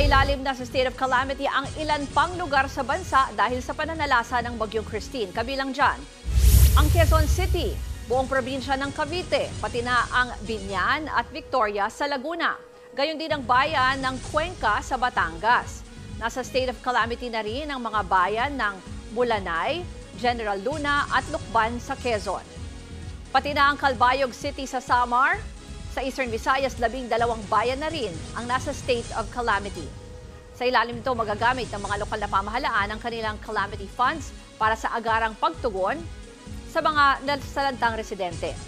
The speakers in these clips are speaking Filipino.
Sumailalim na sa state of calamity ang ilan pang lugar sa bansa dahil sa pananalasa ng Bagyong Christine. Kabilang dyan, ang Quezon City, buong probinsya ng Cavite, pati na ang Biñan at Victoria sa Laguna. Gayon din ang bayan ng Cuenca sa Batangas. Nasa state of calamity na rin ang mga bayan ng Bulanay, General Luna at Lucban sa Quezon. Pati na ang Calbayog City sa Samar. Sa Eastern Visayas, 12 bayan na rin ang nasa state of calamity. Sa ilalim nito, magagamit ng mga lokal na pamahalaan ang kanilang calamity funds para sa agarang pagtugon sa mga nasalantang residente.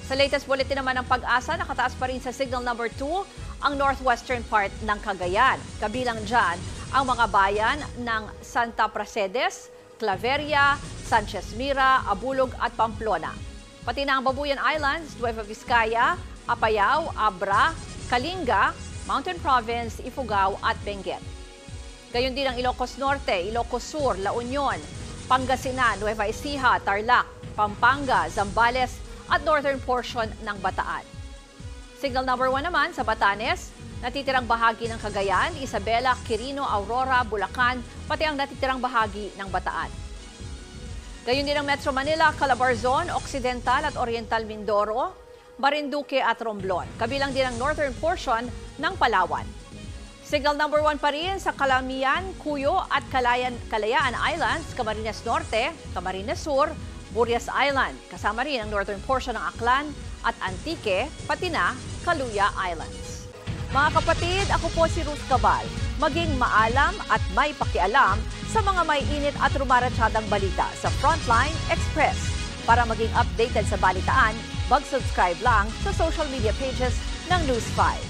Sa latest bulletin naman ng Pag-asa, nakataas pa rin sa signal number 2 ang northwestern part ng Cagayan. Kabilang dyan ang mga bayan ng Santa Pracedes, Claveria, Sanchez Mira, Abulog at Pamplona. Pati na ang Babuyan Islands, Nueva Vizcaya, Apayao, Abra, Kalinga, Mountain Province, Ifugao at Benguet. Gayon din ang Ilocos Norte, Ilocos Sur, La Union, Pangasinan, Nueva Ecija, Tarlac, Pampanga, Zambales at northern portion ng Bataan. Signal number 1 naman sa Batanes, natitirang bahagi ng Cagayan, Isabela, Quirino, Aurora, Bulacan, pati ang natitirang bahagi ng Bataan. Gayon din ang Metro Manila, Calabarzon, Occidental at Oriental Mindoro, Marinduque at Romblon. Kabilang din ang northern portion ng Palawan. Signal number 1 pa rin sa Calamian, Cuyo at Kalayaan Islands, Camarines Norte, Camarines Sur, Burias Island. Kasama rin ang northern portion ng Aklan at Antique, pati na Kaluya Islands. Mga kapatid, ako po si Ruth Cabal. Maging maalam at may pakialam sa mga may init at rumaratsadang balita sa Frontline Express. Para maging updated sa balitaan, mag-subscribe lang sa social media pages ng News 5.